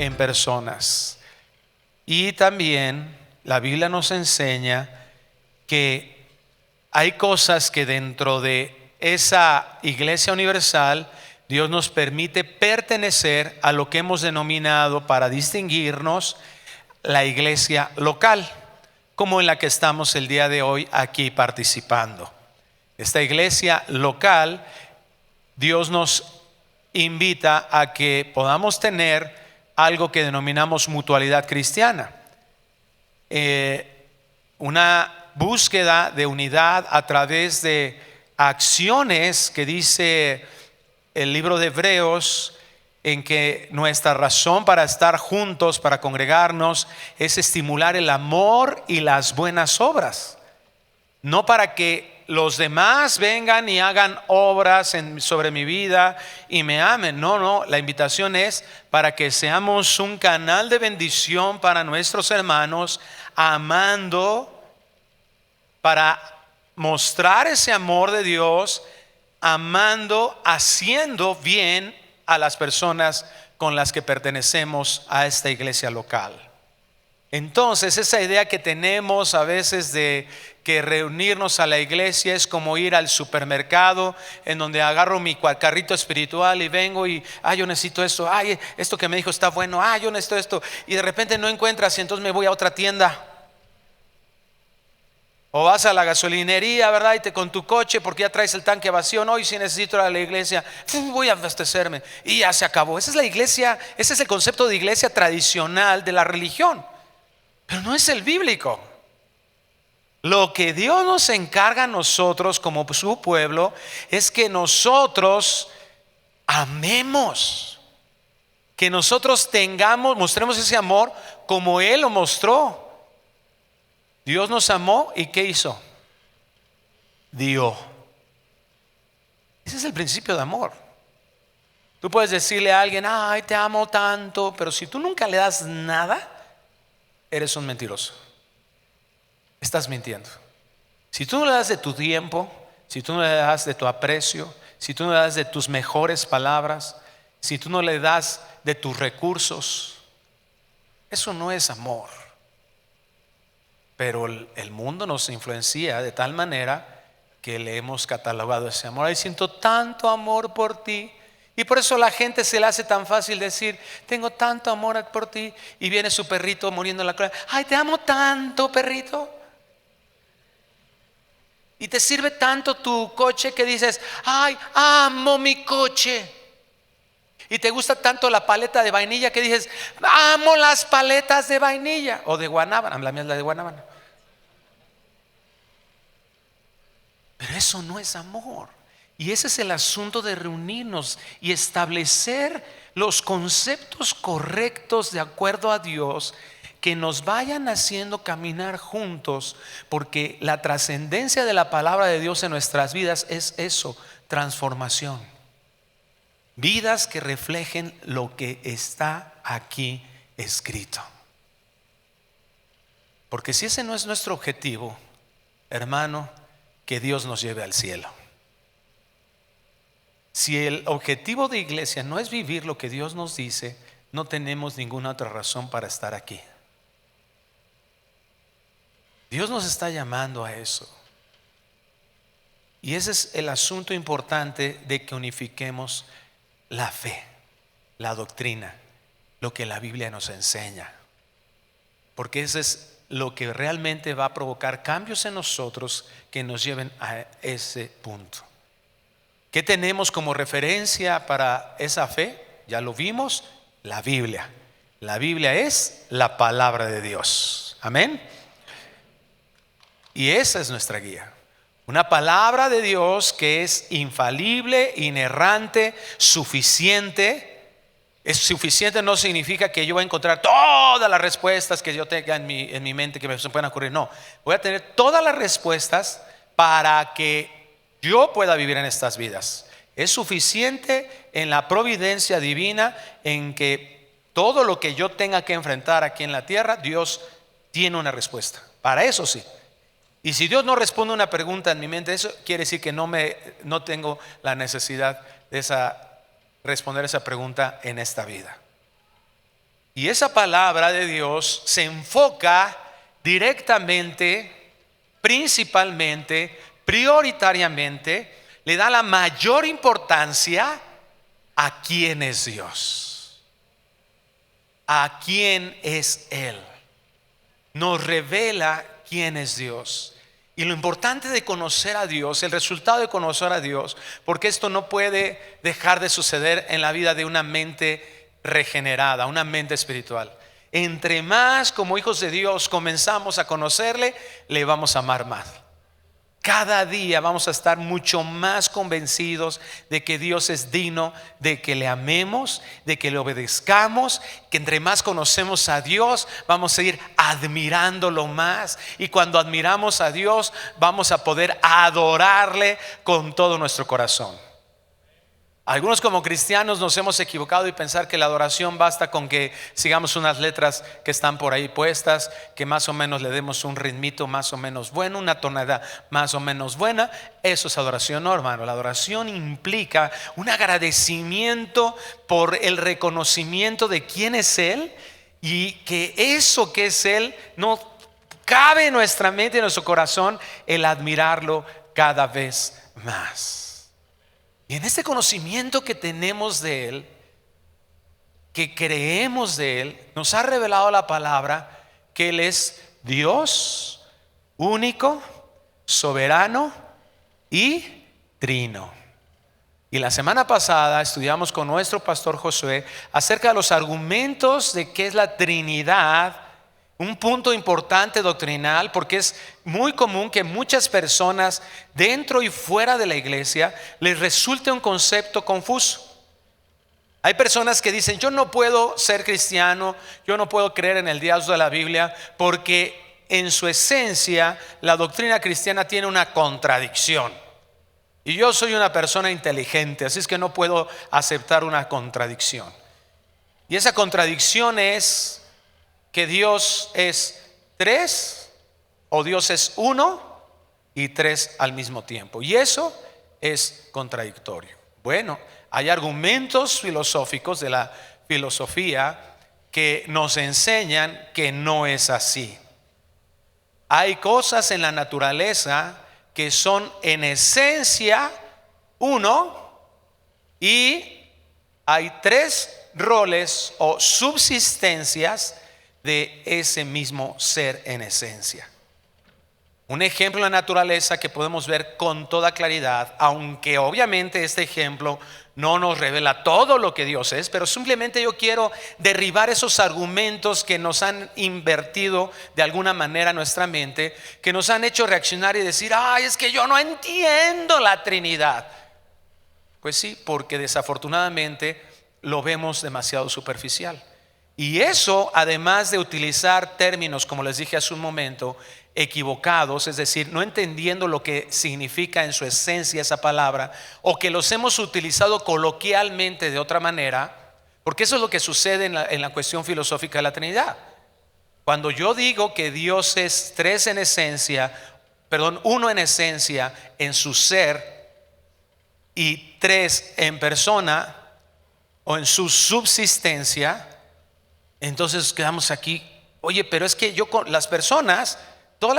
en personas. Y también la Biblia nos enseña que hay cosas que dentro de esa iglesia universal Dios nos permite pertenecer a lo que hemos denominado, para distinguirnos, la iglesia local, como en la que estamos el día de hoy aquí participando. Esta iglesia local, Dios nos invita a que podamos tener algo que denominamos mutualidad cristiana, una búsqueda de unidad a través de acciones que dice el libro de Hebreos, en que nuestra razón para estar juntos, para congregarnos, es estimular el amor y las buenas obras, no para que los demás vengan y hagan obras sobre mi vida y me amen. No, la invitación es para que seamos un canal de bendición para nuestros hermanos, amando, para mostrar ese amor de Dios, amando, haciendo bien a las personas con las que pertenecemos a esta iglesia local. Entonces, esa idea que tenemos a veces de que reunirnos a la iglesia es como ir al supermercado, en donde agarro mi carrito espiritual y vengo y yo necesito esto, esto que me dijo está bueno, yo necesito esto, y de repente no encuentras y entonces me voy a otra tienda. O vas a la gasolinería, ¿verdad? Y con tu coche, porque ya traes el tanque vacío. No, y si necesito ir a la iglesia, voy a abastecerme. Y ya se acabó. Esa es la iglesia, ese es el concepto de iglesia tradicional de la religión. Pero no es el bíblico. Lo que Dios nos encarga a nosotros como su pueblo es que nosotros amemos, que nosotros mostremos ese amor como Él lo mostró. Dios nos amó y ¿qué hizo? Dio. Ese es el principio de amor. Tú puedes decirle a alguien, te amo tanto, pero si tú nunca le das nada, eres un mentiroso. Estás mintiendo. Si tú no le das de tu tiempo, si tú no le das de tu aprecio, si tú no le das de tus mejores palabras, si tú no le das de tus recursos, eso no es amor. Pero el mundo nos influencia de tal manera que le hemos catalogado ese amor. Siento tanto amor por ti. Y por eso a la gente se le hace tan fácil decir, tengo tanto amor por ti. Y viene su perrito muriendo en la cara. Te amo tanto, perrito. Y te sirve tanto tu coche que dices, amo mi coche. Y te gusta tanto la paleta de vainilla que dices, amo las paletas de vainilla. O de guanábana, la mía es la de guanábana. Pero eso no es amor. Y ese es el asunto de reunirnos y establecer los conceptos correctos de acuerdo a Dios, que nos vayan haciendo caminar juntos, porque la trascendencia de la palabra de Dios en nuestras vidas es eso, transformación. Vidas que reflejen lo que está aquí escrito. Porque si ese no es nuestro objetivo, hermano, que Dios nos lleve al cielo. Si el objetivo de iglesia no es vivir lo que Dios nos dice, no tenemos ninguna otra razón para estar aquí. Dios nos está llamando a eso. Y ese es el asunto importante de que unifiquemos la fe, la doctrina, lo que la Biblia nos enseña. Porque ese es lo que realmente va a provocar cambios en nosotros que nos lleven a ese punto. ¿Qué tenemos como referencia para esa fe? Ya lo vimos, la Biblia. La Biblia es la palabra de Dios. Amén. Y esa es nuestra guía. Una palabra de Dios que es infalible, inerrante, suficiente. Es suficiente no significa que yo voy a encontrar todas las respuestas que yo tenga en mi mente que me puedan ocurrir. No, voy a tener todas las respuestas para que yo pueda vivir en estas vidas. Es suficiente en la providencia divina, en que todo lo que yo tenga que enfrentar aquí en la tierra, Dios tiene una respuesta. Para eso sí. Y si Dios no responde una pregunta en mi mente, eso quiere decir que no tengo la necesidad de responder esa pregunta en esta vida. Y esa palabra de Dios se enfoca directamente, principalmente, prioritariamente, le da la mayor importancia a quién es Dios, a quién es Él. Nos revela quién es Dios. Y lo importante de conocer a Dios, el resultado de conocer a Dios, porque esto no puede dejar de suceder en la vida de una mente regenerada, una mente espiritual. Entre más como hijos de Dios comenzamos a conocerle, le vamos a amar más. Cada día vamos a estar mucho más convencidos de que Dios es digno, de que le amemos, de que le obedezcamos, que entre más conocemos a Dios vamos a ir admirándolo más, y cuando admiramos a Dios vamos a poder adorarle con todo nuestro corazón. Algunos como cristianos nos hemos equivocado y pensar que la adoración basta con que sigamos unas letras que están por ahí puestas, que más o menos le demos un ritmito más o menos bueno, una tonalidad más o menos buena. Eso es adoración, no, hermano. La adoración implica un agradecimiento por el reconocimiento de quién es Él, y que eso que es Él no cabe en nuestra mente y en nuestro corazón, el admirarlo cada vez más. Y en este conocimiento que tenemos de Él, que creemos de Él, nos ha revelado la palabra que Él es Dios único, soberano y trino. Y la semana pasada estudiamos con nuestro pastor Josué acerca de los argumentos de qué es la Trinidad. Un punto importante doctrinal, porque es muy común que muchas personas dentro y fuera de la iglesia les resulte un concepto confuso. Hay personas que dicen: yo no puedo ser cristiano, yo no puedo creer en el Dios de la Biblia, porque en su esencia la doctrina cristiana tiene una contradicción. Y yo soy una persona inteligente, así es que no puedo aceptar una contradicción. Y esa contradicción es que Dios es tres, o Dios es uno y tres al mismo tiempo. Y eso es contradictorio. Bueno, hay argumentos filosóficos de la filosofía que nos enseñan que no es así. Hay cosas en la naturaleza que son en esencia uno, y hay tres roles o subsistencias de ese mismo ser en esencia. Un ejemplo en la naturaleza que podemos ver con toda claridad, aunque obviamente este ejemplo no nos revela todo lo que Dios es, pero simplemente yo quiero derribar esos argumentos que nos han invertido de alguna manera nuestra mente, que nos han hecho reaccionar y decir: ay, es que yo no entiendo la Trinidad. Pues sí, porque desafortunadamente lo vemos demasiado superficial. Y eso, además de utilizar términos, como les dije hace un momento, equivocados, es decir, no entendiendo lo que significa en su esencia esa palabra, o que los hemos utilizado coloquialmente de otra manera, porque eso es lo que sucede en la cuestión filosófica de la Trinidad. Cuando yo digo que Dios es tres en esencia, uno en esencia en su ser y tres en persona o en su subsistencia, entonces quedamos aquí: oye, pero es que todas las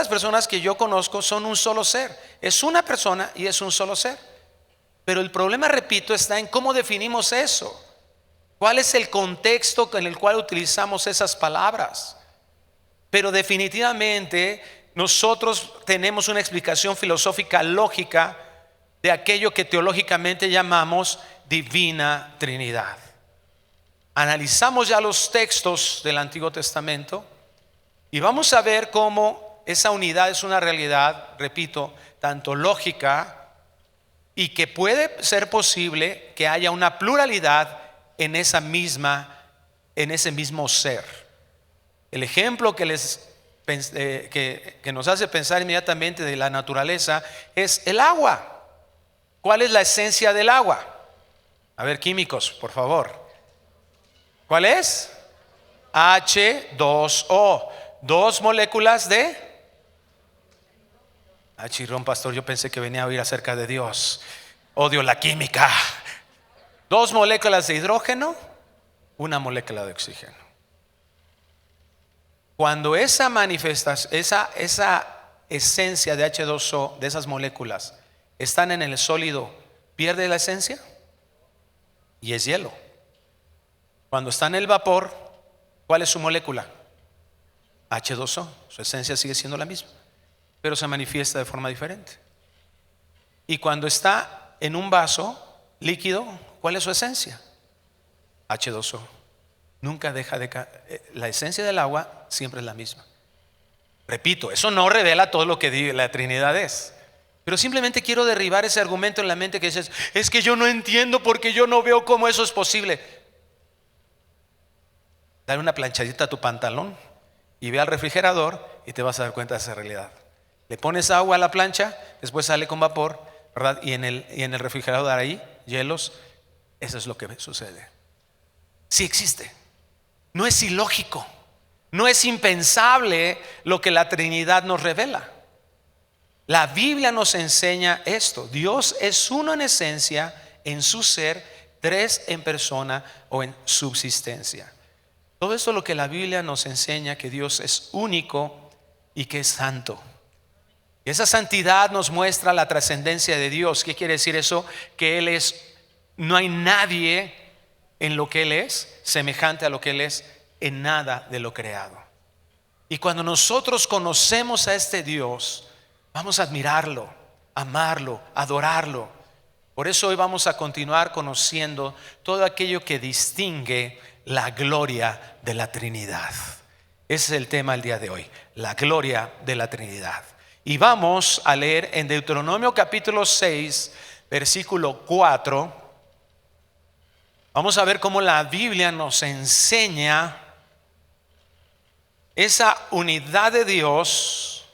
personas que yo conozco son un solo ser. Es una persona y es un solo ser. Pero el problema, repito, está en cómo definimos eso. ¿Cuál es el contexto en el cual utilizamos esas palabras? Pero definitivamente nosotros tenemos una explicación filosófica lógica de aquello que teológicamente llamamos divina Trinidad. Analizamos ya los textos del Antiguo Testamento y vamos a ver cómo esa unidad es una realidad, repito, tanto lógica, y que puede ser posible que haya una pluralidad en ese mismo ser. El ejemplo que nos hace pensar inmediatamente de la naturaleza es el agua. ¿Cuál es la esencia del agua? A ver, químicos, por favor. ¿Cuál es? H2O. Dos moléculas de... chirrón, pastor, yo pensé que venía a oír acerca de Dios. Odio la química. Dos moléculas de hidrógeno, una molécula de oxígeno. Cuando esa manifestación, esa esencia de H2O, de esas moléculas, están en el sólido, ¿pierde la esencia? Y es hielo. Cuando está en el vapor, ¿cuál es su molécula? H2O. Su esencia sigue siendo la misma, pero se manifiesta de forma diferente. Y cuando está en un vaso líquido, ¿cuál es su esencia? H2O. Nunca deja de la esencia del agua siempre es la misma. Repito, eso no revela todo lo que la Trinidad es, pero simplemente quiero derribar ese argumento en la mente que dices, es que yo no entiendo porque yo no veo cómo eso es posible. Dale una planchadita a tu pantalón y ve al refrigerador y te vas a dar cuenta de esa realidad. Le pones agua a la plancha, después sale con vapor, ¿verdad? Y en el refrigerador ahí, hielos. Eso es lo que sucede. Sí existe. No es ilógico, no es impensable lo que la Trinidad nos revela. La Biblia nos enseña esto. Dios es uno en esencia, en su ser, tres en persona o en subsistencia. Todo esto es lo que la Biblia nos enseña, que Dios es único y que es santo. Esa santidad nos muestra la trascendencia de Dios. ¿Qué quiere decir eso? Que Él es, no hay nadie en lo que Él es semejante a lo que Él es en nada de lo creado. Y cuando nosotros conocemos a este Dios, vamos a admirarlo, amarlo, adorarlo. Por eso hoy vamos a continuar conociendo todo aquello que distingue la gloria de la Trinidad. Ese es el tema del día de hoy, la gloria de la Trinidad. Y vamos a leer en Deuteronomio capítulo 6, versículo 4. Vamos a ver cómo la Biblia nos enseña esa unidad de Dios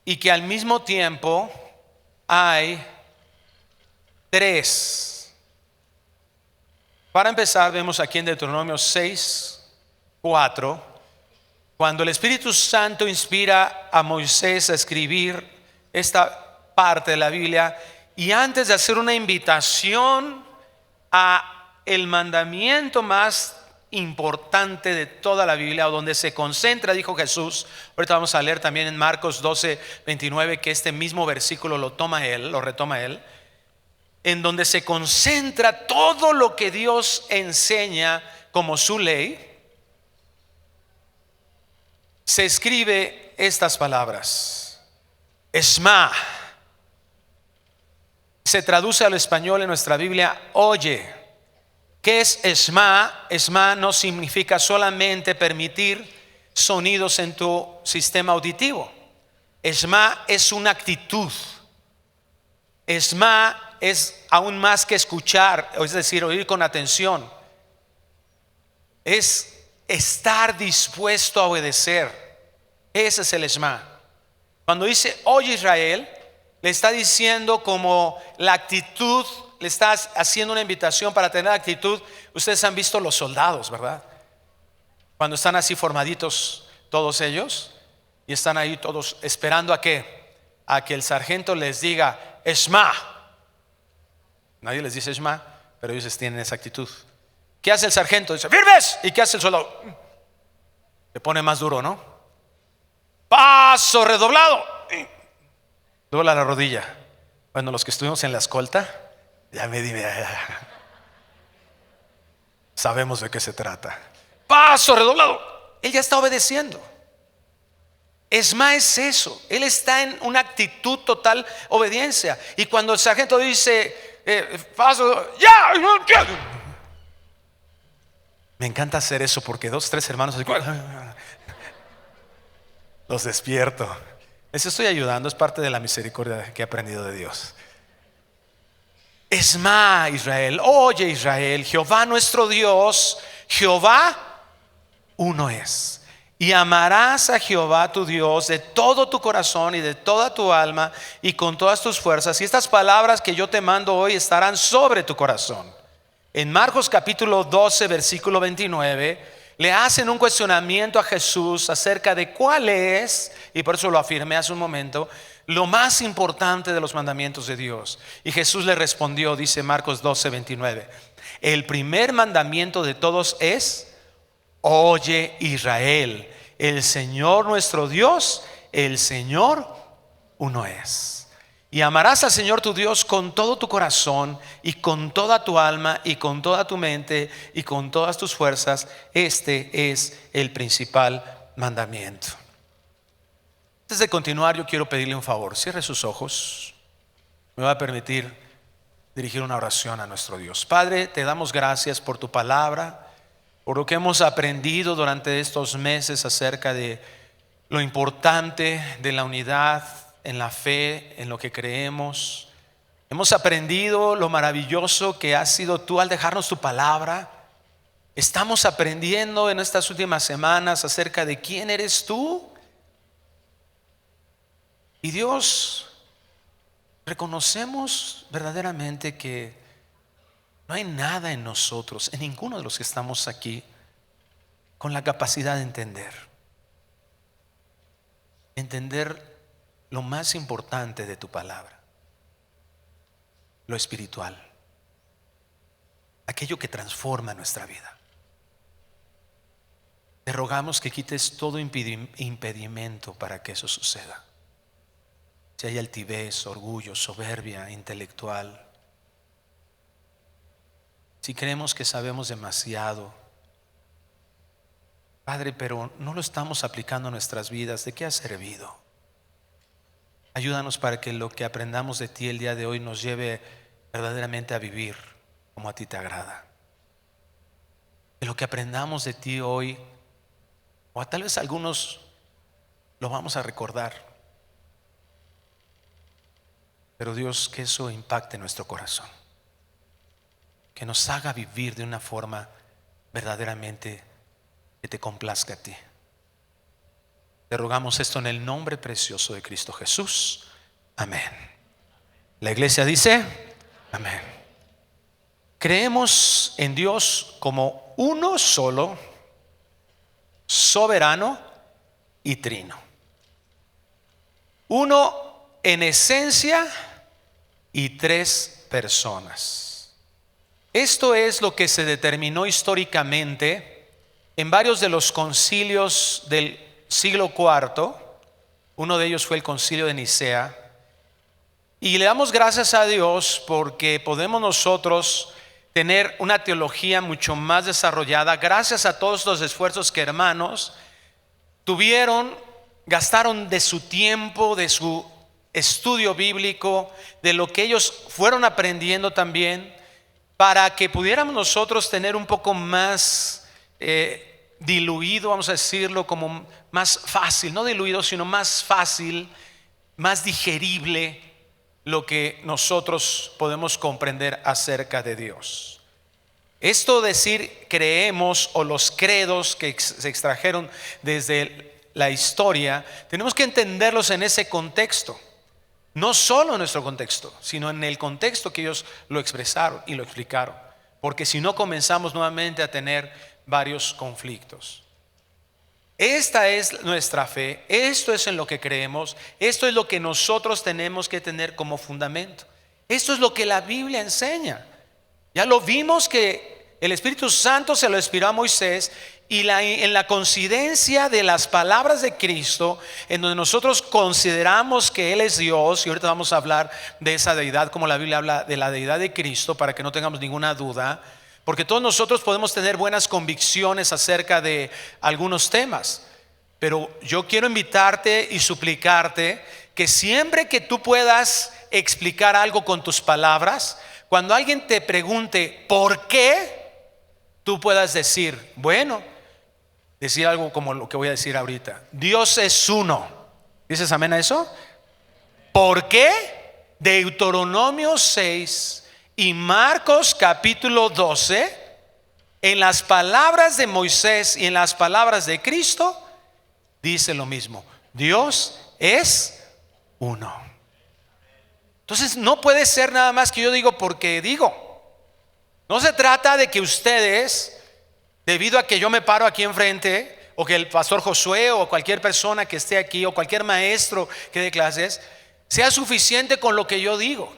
y que al mismo tiempo hay tres. Para empezar, vemos aquí en Deuteronomio 6, 4, cuando el Espíritu Santo inspira a Moisés a escribir esta parte de la Biblia, y antes de hacer una invitación a el mandamiento más importante de toda la Biblia, o donde se concentra, dijo Jesús. Ahorita vamos a leer también en Marcos 12, 29, que este mismo versículo lo retoma él, en donde se concentra todo lo que Dios enseña como su ley. Se escribe estas palabras: Esma. Se traduce al español en nuestra Biblia, oye. ¿Qué es Esma? Esma no significa solamente permitir sonidos en tu sistema auditivo. Esma es una actitud. Esma es aún más que escuchar, es decir, oír con atención. Es estar dispuesto a obedecer. Ese es el Esma. Cuando dice oye Israel, le está diciendo como la actitud. Le estás haciendo una invitación para tener actitud. Ustedes han visto los soldados, ¿verdad? Cuando están así formaditos todos ellos y están ahí todos esperando a que el sargento les diga Esma. Nadie les dice Esma, pero ellos tienen esa actitud. ¿Qué hace el sargento? Dice firmes. ¿Y qué hace el soldado? Se pone más duro, ¿no? Paso redoblado. Dobla la rodilla. Bueno, los que estuvimos en la escolta, ya me dime, sabemos de qué se trata. Paso redoblado. Él ya está obedeciendo. Esma es eso. Él está en una actitud total obediencia. Y cuando el sargento dice paso, ya. Me encanta hacer eso porque 2, 3 hermanos los despierto. Les estoy ayudando, es parte de la misericordia que he aprendido de Dios. Esma Israel, oye Israel, Jehová nuestro Dios, Jehová uno es. Y amarás a Jehová tu Dios de todo tu corazón y de toda tu alma y con todas tus fuerzas. Y estas palabras que yo te mando hoy estarán sobre tu corazón. En Marcos capítulo 12, versículo 29, le hacen un cuestionamiento a Jesús acerca de cuál es, y por eso lo afirmé hace un momento, lo más importante de los mandamientos de Dios. Y Jesús le respondió, dice Marcos 12, 29, el primer mandamiento de todos es: oye Israel, el Señor nuestro Dios, el Señor uno es. Y amarás al Señor tu Dios con todo tu corazón y con toda tu alma y con toda tu mente y con todas tus fuerzas. Este es el principal mandamiento. Antes de continuar, yo quiero pedirle un favor. Cierre sus ojos. Me va a permitir dirigir una oración a nuestro Dios. Padre, te damos gracias por tu palabra, por lo que hemos aprendido durante estos meses acerca de lo importante de la unidad en la fe, en lo que creemos. Hemos aprendido lo maravilloso que has sido tú al dejarnos tu palabra. Estamos aprendiendo en estas últimas semanas acerca de quién eres tú. Y Dios, reconocemos verdaderamente que no hay nada en nosotros, en ninguno de los que estamos aquí, con la capacidad de entender lo más importante de tu palabra, lo espiritual, aquello que transforma nuestra vida. Te rogamos que quites todo impedimento para que eso suceda. Si hay altivez, orgullo, soberbia intelectual, si creemos que sabemos demasiado, Padre, pero no lo estamos aplicando a nuestras vidas, ¿de qué ha servido? Ayúdanos para que lo que aprendamos de ti el día de hoy nos lleve verdaderamente a vivir como a ti te agrada. Que lo que aprendamos de ti hoy, o tal vez algunos lo vamos a recordar, pero Dios, que eso impacte nuestro corazón, que nos haga vivir de una forma verdaderamente que te complazca a ti. Te rogamos esto en el nombre precioso de Cristo Jesús. Amén. La iglesia dice amén. Creemos en Dios como uno solo, soberano y trino. Uno en esencia y tres personas. Esto es lo que se determinó históricamente en varios de los concilios del siglo IV. Uno de ellos fue el concilio de Nicea. Y le damos gracias a Dios porque podemos nosotros tener una teología mucho más desarrollada gracias a todos los esfuerzos que hermanos gastaron de su tiempo, de su estudio bíblico, de lo que ellos fueron aprendiendo también, para que pudiéramos nosotros tener un poco más diluido, vamos a decirlo, como más fácil, no diluido, sino más fácil, más digerible lo que nosotros podemos comprender acerca de Dios. Esto decir creemos, o los credos que se extrajeron desde la historia, tenemos que entenderlos en ese contexto. No solo en nuestro contexto, sino en el contexto que ellos lo expresaron y lo explicaron. Porque si no, comenzamos nuevamente a tener varios conflictos. Esta es nuestra fe, esto es en lo que creemos, esto es lo que nosotros tenemos que tener como fundamento. Esto es lo que la Biblia enseña. Ya lo vimos que el Espíritu Santo se lo inspiró a Moisés, y en la coincidencia de las palabras de Cristo, en donde nosotros consideramos que Él es Dios, y ahorita vamos a hablar de esa deidad, como la Biblia habla de la deidad de Cristo, para que no tengamos ninguna duda, porque todos nosotros podemos tener buenas convicciones acerca de algunos temas, pero yo quiero invitarte y suplicarte que siempre que tú puedas explicar algo con tus palabras, cuando alguien te pregunte ¿por qué?, tú puedas decir, decir algo como lo que voy a decir ahorita: Dios es uno. ¿Dices amén a eso? ¿Por qué? Deuteronomio 6 y Marcos capítulo 12, en las palabras de Moisés y en las palabras de Cristo, dice lo mismo: Dios es uno. Entonces no puede ser nada más que yo digo porque digo. No se trata de que ustedes, debido a que yo me paro aquí enfrente, o que el pastor Josué o cualquier persona que esté aquí, o cualquier maestro que dé clases, sea suficiente con lo que yo digo.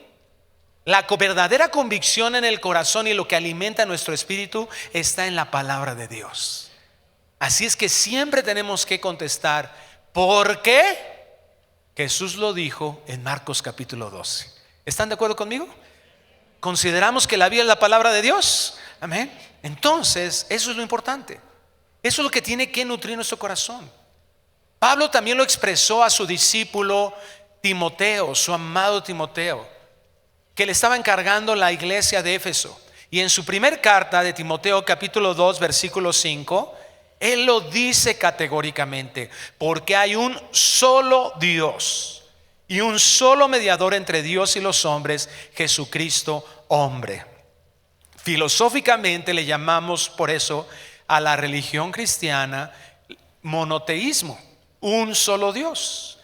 La verdadera convicción en el corazón y lo que alimenta nuestro espíritu está en la palabra de Dios. Así es que siempre tenemos que contestar, ¿por qué? Jesús lo dijo en Marcos capítulo 12. ¿Están de acuerdo conmigo? ¿Consideramos que la Biblia es la palabra de Dios? Amén. Entonces, eso es lo importante. Eso es lo que tiene que nutrir nuestro corazón. Pablo también lo expresó a su discípulo Timoteo, su amado Timoteo, que le estaba encargando la iglesia de Éfeso. Y en su primer carta de Timoteo capítulo 2 versículo 5, él lo dice categóricamente: porque hay un solo Dios y un solo mediador entre Dios y los hombres, Jesucristo hombre. Filosóficamente le llamamos por eso a la religión cristiana monoteísmo, un solo Dios.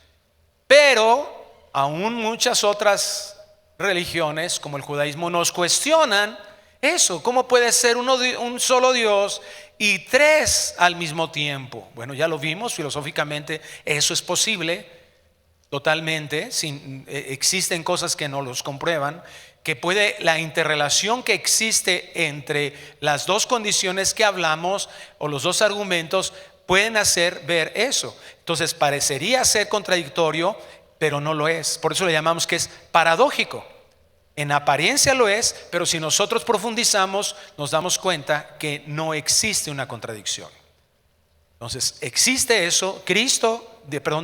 Pero aún muchas otras religiones como el judaísmo nos cuestionan eso. ¿Cómo puede ser un solo Dios y tres al mismo tiempo? Bueno, ya lo vimos filosóficamente, eso es posible totalmente. Existen cosas que no los comprueban, que puede la interrelación que existe entre las dos condiciones que hablamos o los dos argumentos pueden hacer ver eso. Entonces parecería ser contradictorio, pero no lo es. Por eso le llamamos que es paradójico. En apariencia lo es, pero si nosotros profundizamos nos damos cuenta que no existe una contradicción. Entonces existe eso.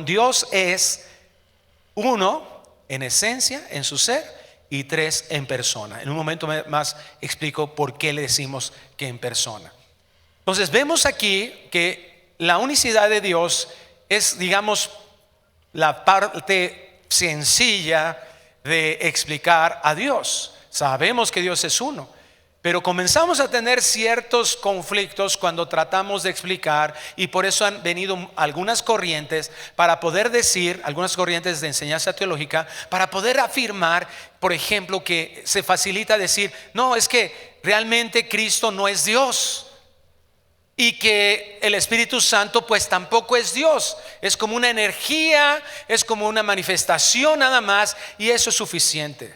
Dios es uno en esencia, en su ser, y tres en persona. En un momento más explico por qué le decimos que en persona. Entonces vemos aquí que la unicidad de Dios es, digamos, la parte sencilla de explicar a Dios. Sabemos que Dios es uno, pero comenzamos a tener ciertos conflictos cuando tratamos de explicar, y por eso han venido algunas corrientes para poder decir, algunas corrientes de enseñanza teológica, para poder afirmar, por ejemplo, que se facilita decir, no, es que realmente Cristo no es Dios. Y que el Espíritu Santo pues tampoco es Dios. Es como una energía, es como una manifestación nada más, y eso es suficiente.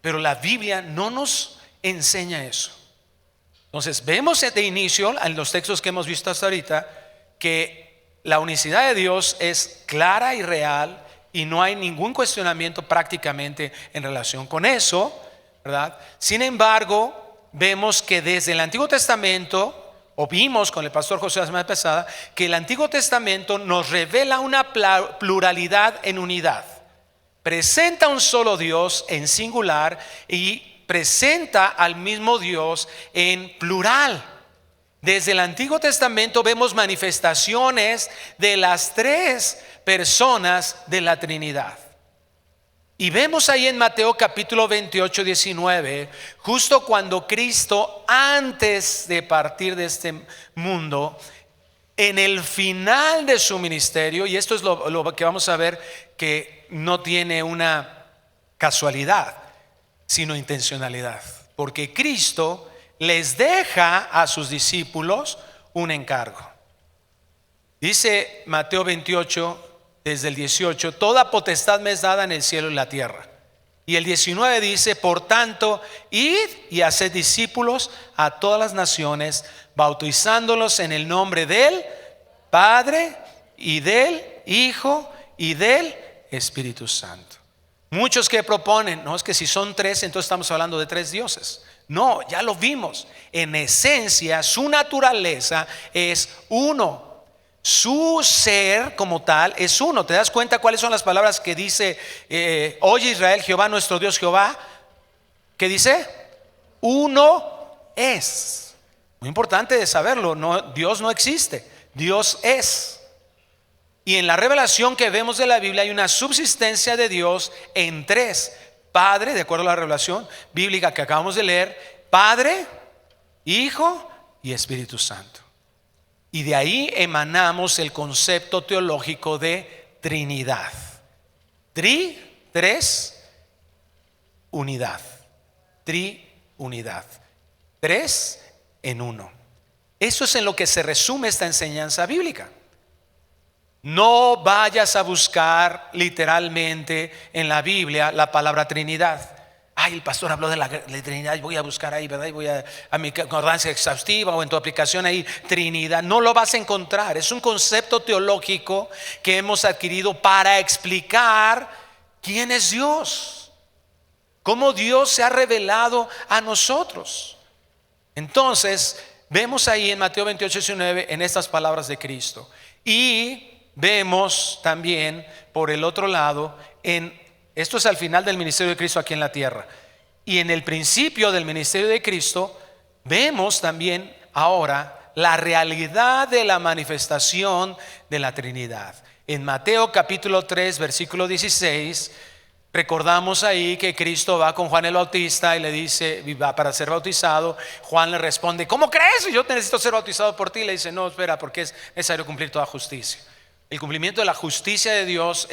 Pero la Biblia no nos enseña eso. Entonces vemos de inicio en los textos que hemos visto hasta ahorita que la unicidad de Dios es clara y real, y no hay ningún cuestionamiento prácticamente en relación con eso, ¿verdad? Sin embargo, vemos que desde el Antiguo Testamento, o vimos con el pastor José la semana pasada, que el Antiguo Testamento nos revela una pluralidad en unidad. Presenta un solo Dios en singular y presenta al mismo Dios en plural. Desde el Antiguo Testamento vemos manifestaciones de las tres personas de la Trinidad. Y vemos ahí en Mateo capítulo 28, 19, justo cuando Cristo, antes de partir de este mundo, en el final de su ministerio, y esto es lo que vamos a ver, que no tiene una casualidad, sino intencionalidad, porque Cristo les deja a sus discípulos un encargo. Dice Mateo 28, desde el 18, toda potestad me es dada en el cielo y la tierra. Y el 19 dice, por tanto, id y haced discípulos a todas las naciones, bautizándolos en el nombre del Padre y del Hijo y del Espíritu Santo. Muchos que proponen, no, es que si son tres, entonces estamos hablando de tres dioses. No, ya lo vimos. En esencia, su naturaleza es uno. Su ser como tal es uno. ¿Te das cuenta cuáles son las palabras que dice oye Israel, Jehová nuestro Dios Jehová? ¿Qué dice? Uno es. Muy importante de saberlo. No, Dios no existe, Dios es. Y en la revelación que vemos de la Biblia hay una subsistencia de Dios en tres. Padre, de acuerdo a la revelación bíblica que acabamos de leer, Padre, Hijo y Espíritu Santo. Y de ahí emanamos el concepto teológico de Trinidad. Tres, unidad. Triunidad. Tres en uno. Eso es en lo que se resume esta enseñanza bíblica. No vayas a buscar literalmente en la Biblia la palabra Trinidad. ay, el pastor habló de la Trinidad, voy a buscar ahí, ¿verdad? Y voy a mi concordancia exhaustiva o en tu aplicación ahí, Trinidad. No lo vas a encontrar. Es un concepto teológico que hemos adquirido para explicar quién es Dios, cómo Dios se ha revelado a nosotros. Entonces, vemos ahí en Mateo 28:19 en estas palabras de Cristo. Y vemos también por el otro lado, esto es al final del ministerio de Cristo aquí en la tierra. Y en el principio del ministerio de Cristo, vemos también ahora la realidad de la manifestación de la Trinidad. En Mateo capítulo 3, versículo 16, recordamos ahí que Cristo va con Juan el Bautista y le dice, va para ser bautizado. Juan le responde, ¿cómo crees? Yo necesito ser bautizado por ti. Le dice, no, espera, porque es necesario cumplir toda justicia. El cumplimiento de la justicia de Dios,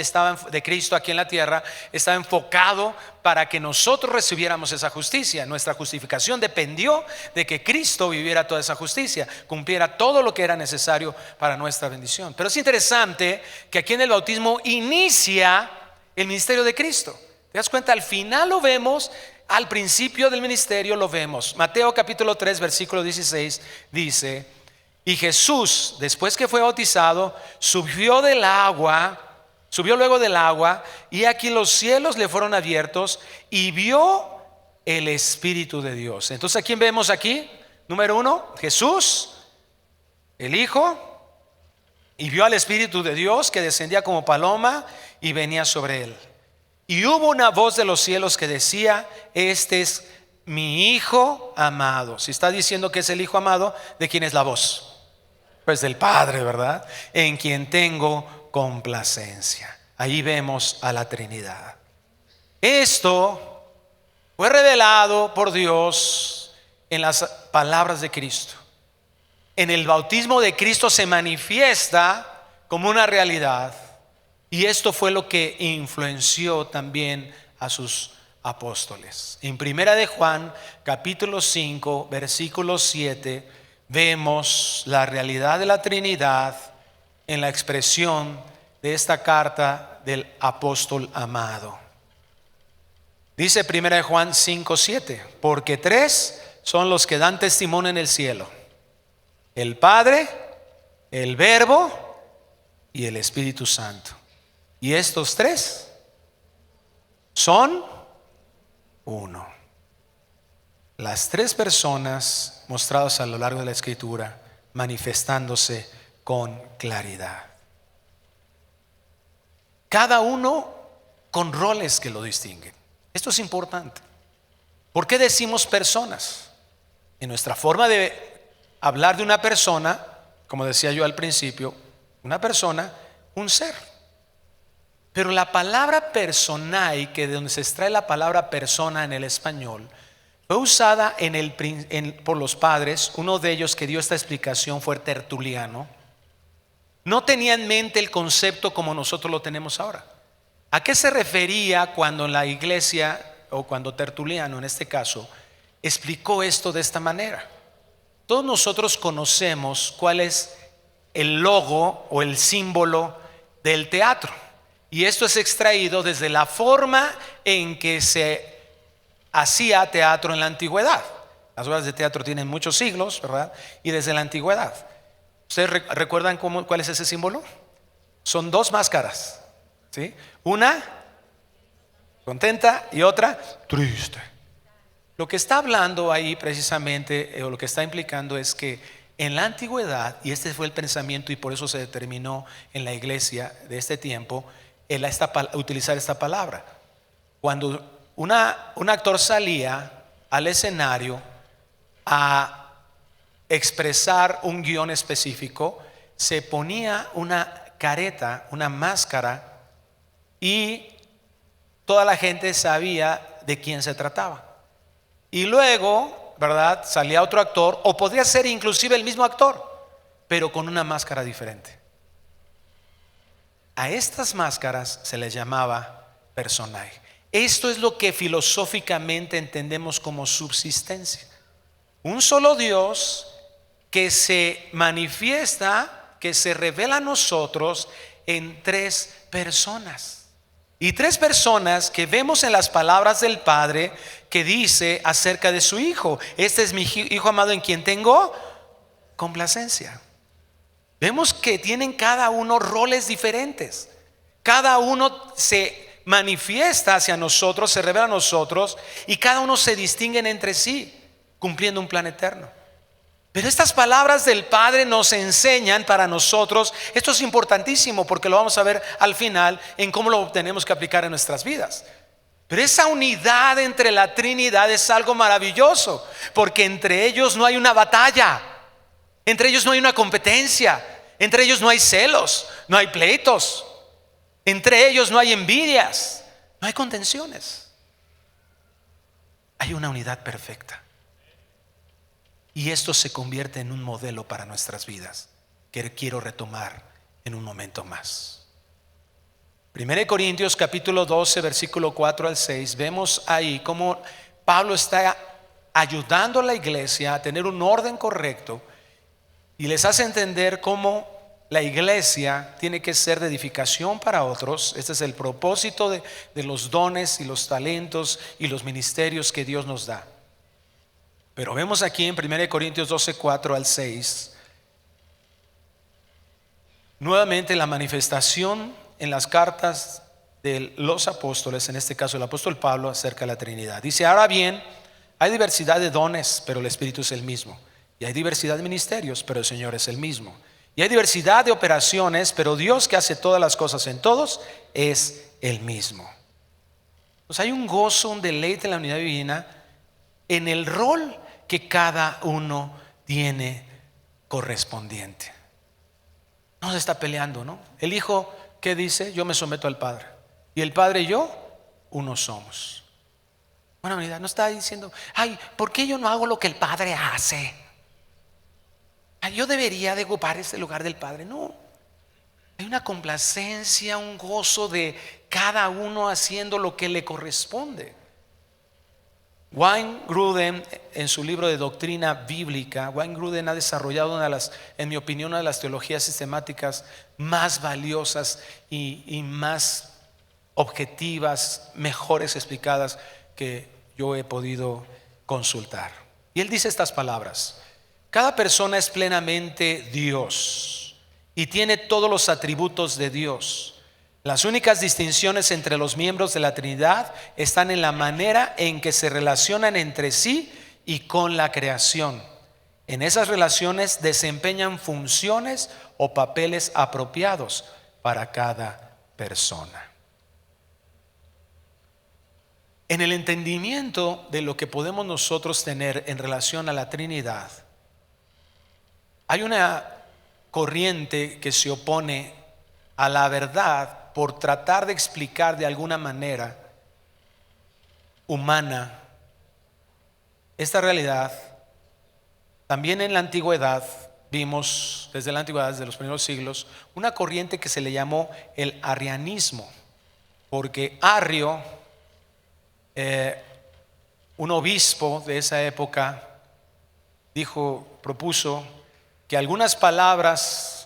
de Cristo aquí en la tierra, estaba enfocado para que nosotros recibiéramos esa justicia. Nuestra justificación dependió de que Cristo viviera toda esa justicia, cumpliera todo lo que era necesario para nuestra bendición. Pero es interesante que aquí en el bautismo inicia el ministerio de Cristo. ¿Te das cuenta? Al final lo vemos, al principio del ministerio lo vemos. Mateo capítulo 3, versículo 16 dice: y Jesús, después que fue bautizado, subió luego del agua, y aquí los cielos le fueron abiertos y vio el Espíritu de Dios. Entonces, ¿a quién vemos aquí? Número 1, Jesús, el Hijo, y vio al Espíritu de Dios que descendía como paloma y venía sobre él. Y hubo una voz de los cielos que decía: este es mi Hijo amado. Si está diciendo que es el Hijo amado, ¿de quién es la voz? Pues del Padre, ¿verdad? En quien tengo complacencia. Ahí vemos a la Trinidad. Esto fue revelado por Dios en las palabras de Cristo. En el bautismo de Cristo se manifiesta como una realidad, y esto fue lo que influenció también a sus apóstoles. En Primera de Juan capítulo 5 versículo 7 vemos la realidad de la Trinidad en la expresión de esta carta del apóstol amado. Dice Primera de Juan 5:7: porque 3 son los que dan testimonio en el cielo: el Padre, el Verbo y el Espíritu Santo. Y estos 3 son uno. Las 3 personas mostradas a lo largo de la Escritura manifestándose con claridad. Cada uno con roles que lo distinguen. Esto es importante. ¿Por qué decimos personas? En nuestra forma de hablar de una persona, como decía yo al principio, una persona, un ser. Pero la palabra personae, que de donde se extrae la palabra persona en el español, fue usada por los padres. Uno de ellos que dio esta explicación fue Tertuliano. No tenía en mente el concepto como nosotros lo tenemos ahora. ¿A qué se refería cuando en la iglesia, o cuando Tertuliano en este caso, explicó esto de esta manera? Todos nosotros conocemos cuál es el logo o el símbolo del teatro, y esto es extraído desde la forma en que se hacía teatro en la antigüedad. Las obras de teatro tienen muchos siglos, ¿verdad? Y desde la antigüedad. ¿Ustedes recuerdan cuál es ese símbolo? Son 2 máscaras, ¿sí? Una contenta y otra triste. Lo que está hablando ahí precisamente, o lo que está implicando, es que en la antigüedad, y este fue el pensamiento y por eso se determinó en la iglesia de este tiempo, utilizar esta palabra. Cuando un actor salía al escenario a expresar un guión específico, se ponía una careta, una máscara, y toda la gente sabía de quién se trataba. Y luego, ¿verdad?, salía otro actor, o podría ser inclusive el mismo actor, pero con una máscara diferente. A estas máscaras se les llamaba personaje. Esto es lo que filosóficamente entendemos como subsistencia. Un solo Dios que se manifiesta, que se revela a nosotros en 3 personas. Y tres personas que vemos en las palabras del Padre que dice acerca de su Hijo: este es mi Hijo amado en quien tengo complacencia. Vemos que tienen cada uno roles diferentes. Cada uno se manifiesta hacia nosotros, se revela a nosotros, y cada uno se distinguen entre sí, cumpliendo un plan eterno. Pero estas palabras del Padre nos enseñan para nosotros. Esto es importantísimo porque lo vamos a ver al final en cómo lo tenemos que aplicar en nuestras vidas. Pero esa unidad entre la Trinidad es algo maravilloso, porque entre ellos no hay una batalla, entre ellos no hay una competencia, entre ellos no hay celos, no hay pleitos, entre ellos no hay envidias, no hay contenciones. Hay una unidad perfecta. Y esto se convierte en un modelo para nuestras vidas, que quiero retomar en un momento más. 1 Corintios capítulo 12, versículo 4 al 6, vemos ahí cómo Pablo está ayudando a la iglesia a tener un orden correcto y les hace entender cómo la iglesia tiene que ser de edificación para otros. Este es el propósito de los dones y los talentos y los ministerios que Dios nos da. Pero vemos aquí en 1 Corintios 12, 4 al 6, nuevamente la manifestación en las cartas de los apóstoles, en este caso el apóstol Pablo, acerca de la Trinidad. Dice: ahora bien, hay diversidad de dones, pero el Espíritu es el mismo. Y hay diversidad de ministerios, pero el Señor es el mismo. Y hay diversidad de operaciones, pero Dios, que hace todas las cosas en todos, es el mismo. Pues hay un gozo, un deleite en la unidad divina, en el rol que cada uno tiene correspondiente. No se está peleando, ¿no? El Hijo, ¿qué dice? Yo me someto al Padre. Y el Padre y yo, uno somos. Una unidad. No está diciendo: ay, ¿por qué yo no hago lo que el Padre hace? Ay, yo debería de ocupar ese lugar del Padre. No. Hay una complacencia, un gozo de cada uno haciendo lo que le corresponde. Wayne Grudem, en su libro de doctrina bíblica, Wayne Grudem ha desarrollado una de las, en mi opinión, una de las teologías sistemáticas más valiosas y más objetivas, mejores explicadas que yo he podido consultar. Y él dice estas palabras: cada persona es plenamente Dios y tiene todos los atributos de Dios. Las únicas distinciones entre los miembros de la Trinidad están en la manera en que se relacionan entre sí y con la creación. En esas relaciones desempeñan funciones o papeles apropiados para cada persona. En el entendimiento de lo que podemos nosotros tener en relación a la Trinidad, hay una corriente que se opone a la verdad por tratar de explicar de alguna manera humana esta realidad. También en la antigüedad vimos, desde la antigüedad, desde los primeros siglos, una corriente que se le llamó el arrianismo, porque Arrio, un obispo de esa época, propuso que algunas palabras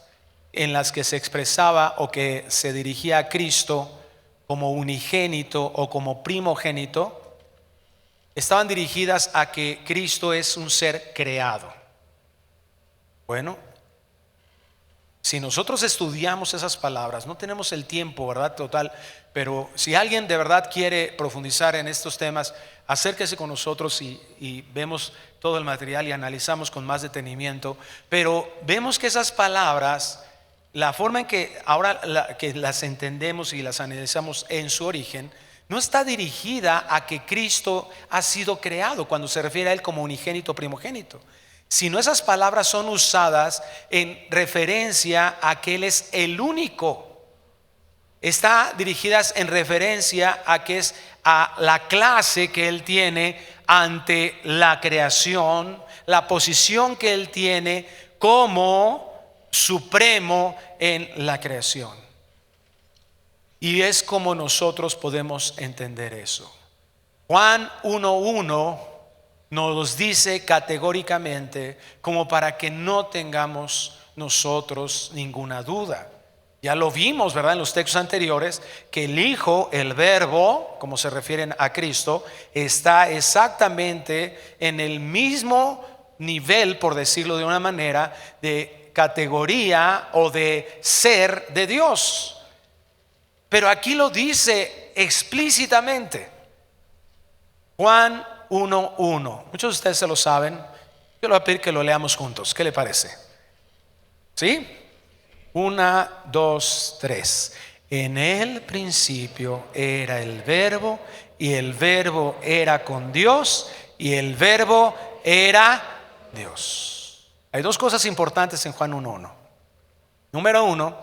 en las que se expresaba o que se dirigía a Cristo como unigénito o como primogénito estaban dirigidas a que Cristo es un ser creado. Bueno, si nosotros estudiamos esas palabras, no tenemos el tiempo, ¿verdad? Total, pero si alguien de verdad quiere profundizar en estos temas, acérquese con nosotros y vemos todo el material y analizamos con más detenimiento. Pero vemos que esas palabras, la forma en que ahora que las entendemos y las analizamos en su origen, no está dirigida a que Cristo ha sido creado cuando se refiere a Él como unigénito primogénito, sino esas palabras son usadas en referencia a que Él es el único. Está dirigidas en referencia a que es a la clase que Él tiene ante la creación, la posición que Él tiene como supremo en la creación. Y es como nosotros podemos entender eso. Juan 1:1 nos dice categóricamente, como para que no tengamos nosotros ninguna duda, Ya lo vimos, ¿verdad? En los textos anteriores, que el Hijo, el Verbo, como se refieren a Cristo, está exactamente en el mismo nivel, por decirlo de una manera, de categoría o de ser de Dios. Pero aquí lo dice explícitamente. Juan 1:1. Muchos de ustedes se lo saben. Yo le voy a pedir que lo leamos juntos. ¿Qué le parece? ¿Sí? 1, 2, 3. En el principio era el Verbo, y el Verbo era con Dios, y el Verbo era Dios. Hay dos cosas importantes en Juan 1:1. Número uno,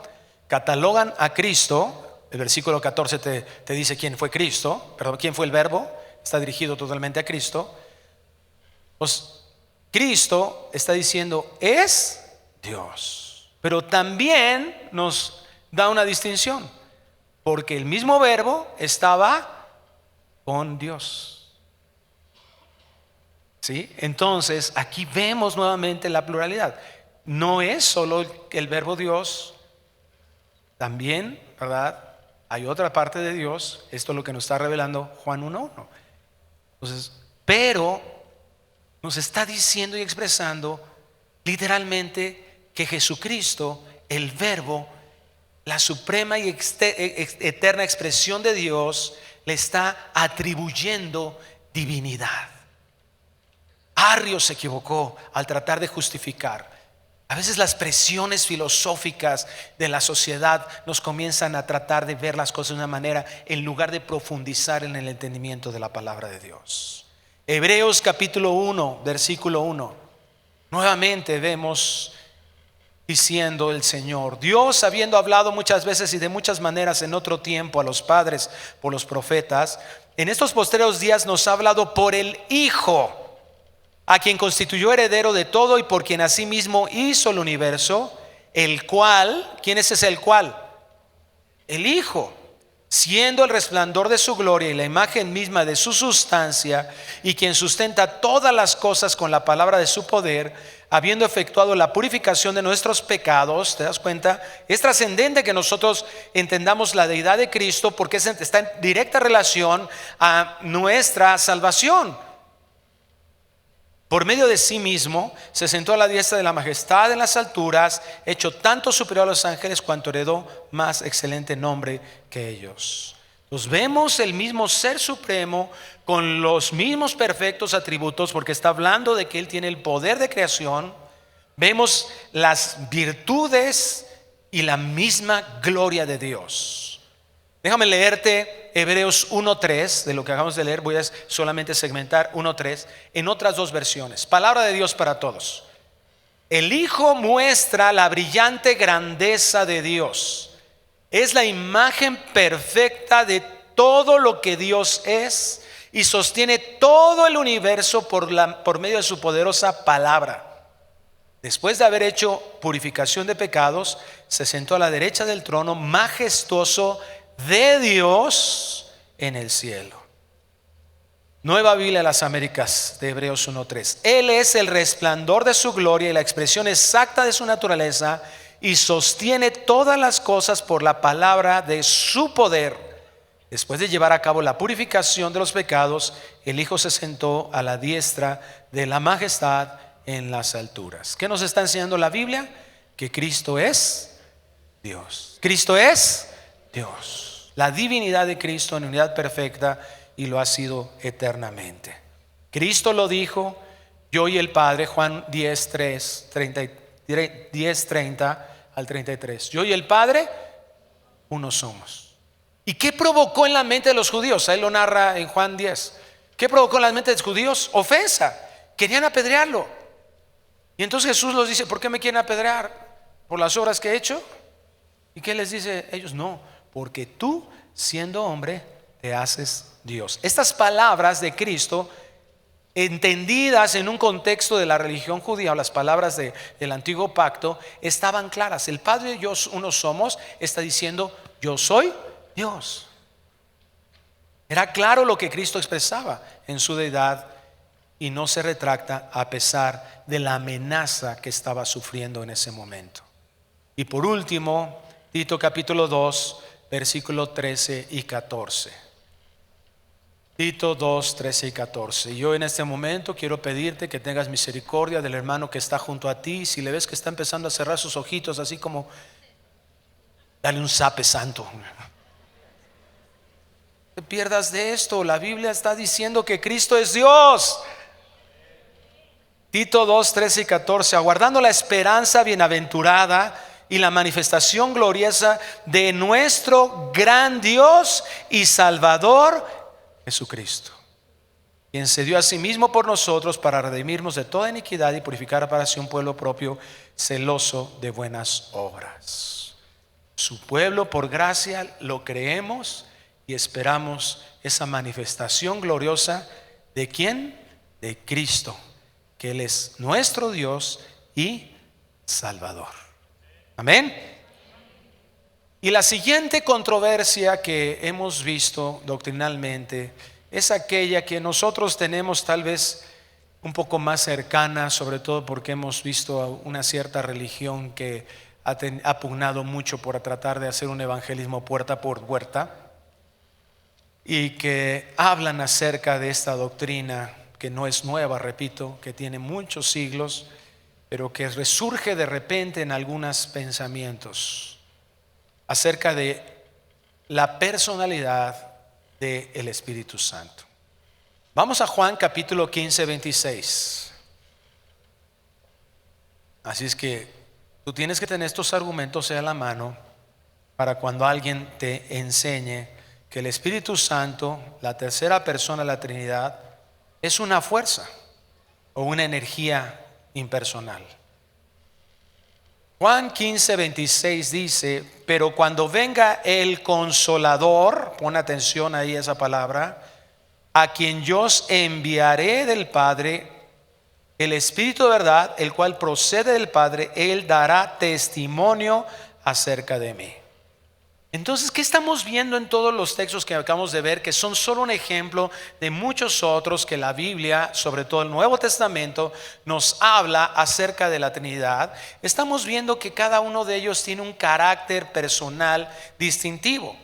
catalogan a Cristo. El versículo 14 te dice quién fue Cristo, perdón, quién fue el Verbo. Está dirigido totalmente a Cristo. Pues Cristo está diciendo es Dios. Pero también nos da una distinción, porque el mismo Verbo estaba con Dios. ¿Sí? Entonces aquí vemos nuevamente la pluralidad. No es solo el Verbo Dios, también, ¿verdad? Hay otra parte de Dios. Esto es lo que nos está revelando Juan 1:1. Entonces, pero nos está diciendo y expresando literalmente que Jesucristo, el Verbo, la suprema y eterna expresión de Dios, le está atribuyendo divinidad. Arrius se equivocó al tratar de justificar. A veces las presiones filosóficas de la sociedad nos comienzan a tratar de ver las cosas de una manera en lugar de profundizar en el entendimiento de la palabra de Dios. Hebreos capítulo 1, versículo 1. Nuevamente vemos diciendo el Señor: Dios, habiendo hablado muchas veces y de muchas maneras en otro tiempo a los padres por los profetas, en estos postreros días nos ha hablado por el Hijo, a quien constituyó heredero de todo y por quien asimismo hizo el universo, el cual, ¿quién es ese el cual? El Hijo, siendo el resplandor de su gloria y la imagen misma de su sustancia, y quien sustenta todas las cosas con la palabra de su poder, habiendo efectuado la purificación de nuestros pecados. ¿Te das cuenta? Es trascendente que nosotros entendamos la deidad de Cristo, porque está en directa relación a nuestra salvación. Por medio de sí mismo se sentó a la diestra de la majestad en las alturas, hecho tanto superior a los ángeles cuanto heredó más excelente nombre que ellos. Nos vemos el mismo ser supremo con los mismos perfectos atributos, porque está hablando de que Él tiene el poder de creación. Vemos las virtudes y la misma gloria de Dios. Déjame leerte Hebreos 1:3, de lo que acabamos de leer. Voy a solamente segmentar 1:3 en otras dos versiones. Palabra de Dios para todos. El Hijo muestra la brillante grandeza de Dios. Es la imagen perfecta de todo lo que Dios es, y sostiene todo el universo por medio de su poderosa palabra. Después de haber hecho purificación de pecados, se sentó a la derecha del trono majestuoso de Dios en el cielo. Nueva Biblia de las Américas, de Hebreos 1:3. Él es el resplandor de su gloria y la expresión exacta de su naturaleza, y sostiene todas las cosas por la palabra de su poder. Después de llevar a cabo la purificación de los pecados, el Hijo se sentó a la diestra de la majestad en las alturas. ¿Qué nos está enseñando la Biblia? Que Cristo es Dios. Cristo es Dios. La divinidad de Cristo en unidad perfecta, y lo ha sido eternamente. Cristo lo dijo: yo y el Padre, Juan 10:30 al 33. Yo y el Padre uno somos. ¿Y qué provocó en la mente de los judíos? Ahí lo narra en Juan 10. ¿Qué provocó en la mente de los judíos? Ofensa. Querían apedrearlo. Y entonces Jesús los dice: ¿por qué me quieren apedrear? ¿Por las obras que he hecho? ¿Y qué les dice ellos? No, porque tú, siendo hombre, te haces Dios. Estas palabras de Cristo, entendidas en un contexto de la religión judía, o las palabras del antiguo pacto, estaban claras. El Padre y yo uno somos, está diciendo: yo soy Dios. Era claro lo que Cristo expresaba en su deidad, y no se retracta a pesar de la amenaza que estaba sufriendo en ese momento. Y por último, Tito capítulo 2, versículo 13 y 14. Tito 2, 13 y 14. Yo en este momento quiero pedirte que tengas misericordia del hermano que está junto a ti. Si le ves que está empezando a cerrar sus ojitos, así como, dale un zape santo. No te pierdas de esto. La Biblia está diciendo que Cristo es Dios. Tito 2, 13 y 14. Aguardando la esperanza bienaventurada y la manifestación gloriosa de nuestro gran Dios y Salvador Jesucristo, quien se dio a sí mismo por nosotros para redimirnos de toda iniquidad y purificar para sí un pueblo propio, celoso de buenas obras. Su pueblo, por gracia lo creemos y esperamos esa manifestación gloriosa. ¿De quién? De Cristo, que Él es nuestro Dios y Salvador. Amén. Y la siguiente controversia que hemos visto doctrinalmente es aquella que nosotros tenemos tal vez un poco más cercana, sobre todo porque hemos visto una cierta religión que ha pugnado mucho por tratar de hacer un evangelismo puerta por puerta, y que hablan acerca de esta doctrina que no es nueva, repito, que tiene muchos siglos, pero que resurge de repente en algunos pensamientos acerca de la personalidad del Espíritu Santo. Vamos a Juan capítulo 15, 26. Así es que tú tienes que tener estos argumentos a la mano para cuando alguien te enseñe que el Espíritu Santo, la tercera persona de la Trinidad, es una fuerza o una energía impersonal. Juan 15, 26 dice: pero cuando venga el Consolador, pon atención ahí a esa palabra, a quien yo os enviaré del Padre, el Espíritu de verdad, el cual procede del Padre, Él dará testimonio acerca de mí. Entonces, ¿qué estamos viendo en todos los textos que acabamos de ver? Que son solo un ejemplo de muchos otros que la Biblia, sobre todo el Nuevo Testamento, nos habla acerca de la Trinidad. Estamos viendo que cada uno de ellos tiene un carácter personal distintivo.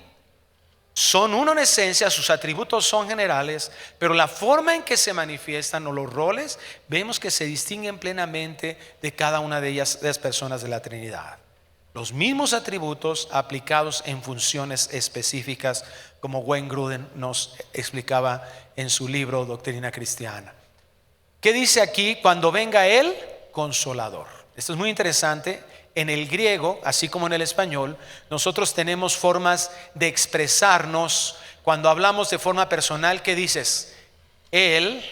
Son uno en esencia, sus atributos son generales, pero la forma en que se manifiestan o los roles, vemos que se distinguen plenamente de cada una de ellas, de las personas de la Trinidad. Los mismos atributos aplicados en funciones específicas, como Wayne Grudem nos explicaba en su libro Doctrina Cristiana. ¿Qué dice aquí? Cuando venga el Consolador. Esto es muy interesante. En el griego, así como en el español, nosotros tenemos formas de expresarnos. Cuando hablamos de forma personal, ¿qué dices? Él.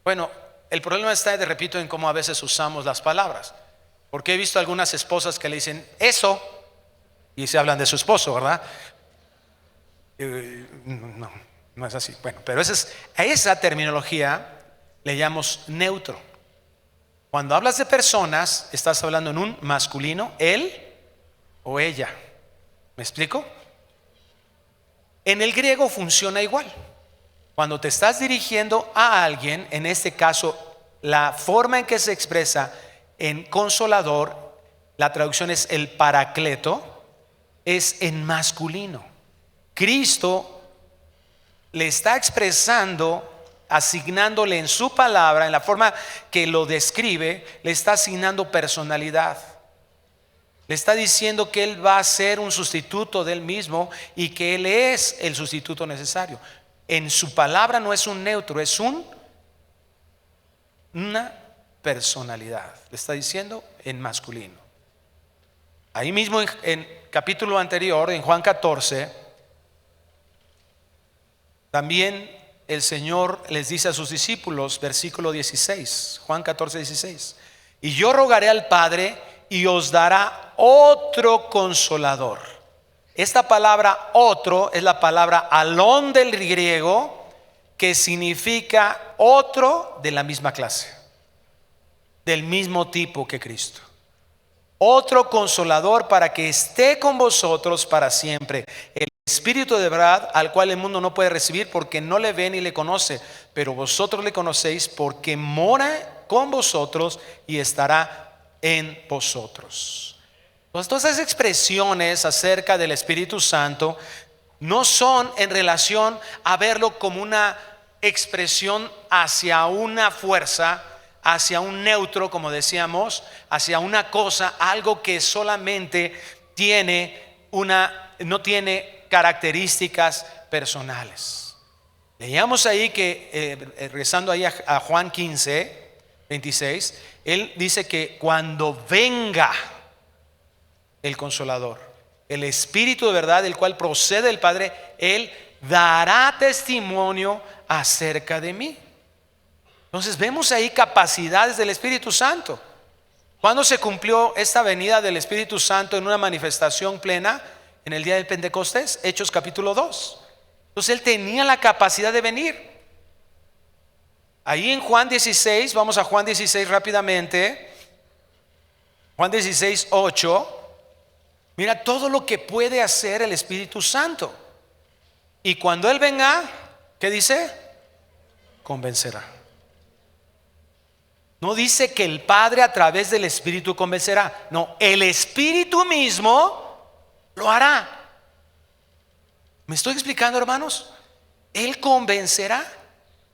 Bueno, el problema está, repito, en cómo a veces usamos las palabras. Porque he visto algunas esposas que le dicen eso y se hablan de su esposo, ¿verdad? No es así. Bueno, pero a esa terminología le llamamos neutro. Cuando hablas de personas, estás hablando en un masculino, él o ella. ¿Me explico? En el griego funciona igual. Cuando te estás dirigiendo a alguien, en este caso, la forma en que se expresa en Consolador, la traducción es el Paracleto, es en masculino. Cristo le está expresando, asignándole en su palabra, en la forma que lo describe, le está asignando personalidad. Le está diciendo que Él va a ser un sustituto de Él mismo y que Él es el sustituto necesario. En su palabra no es un neutro, es una personalidad. Le está diciendo en masculino. Ahí mismo en capítulo anterior, en Juan 14, también el Señor les dice a sus discípulos, versículo 16, Juan 14, 16: y yo rogaré al Padre y os dará otro Consolador. Esta palabra otro es la palabra alón del griego, que significa otro de la misma clase, del mismo tipo que Cristo. Otro Consolador para que esté con vosotros para siempre. El Espíritu de verdad, al cual el mundo no puede recibir porque no le ve ni le conoce, pero vosotros le conocéis porque mora con vosotros y estará en vosotros. Todas esas expresiones acerca del Espíritu Santo no son en relación a verlo como una expresión hacia una fuerza, hacia un neutro, como decíamos, hacia una cosa, algo que solamente no tiene características personales. Leíamos ahí que, regresando ahí a Juan 15:26, él dice que cuando venga el Consolador, el Espíritu de verdad, el cual procede del Padre, Él dará testimonio acerca de mí. Entonces vemos ahí capacidades del Espíritu Santo. ¿Cuándo se cumplió esta venida del Espíritu Santo en una manifestación plena? En el día del Pentecostés, Hechos capítulo 2. Entonces Él tenía la capacidad de venir. Ahí en Juan 16, vamos a Juan 16 rápidamente. Juan 16:8. Mira todo lo que puede hacer el Espíritu Santo. Y cuando Él venga, ¿qué dice? Convencerá. No dice que el Padre a través del Espíritu convencerá. No, el Espíritu mismo lo hará. ¿Me estoy explicando, hermanos? Él convencerá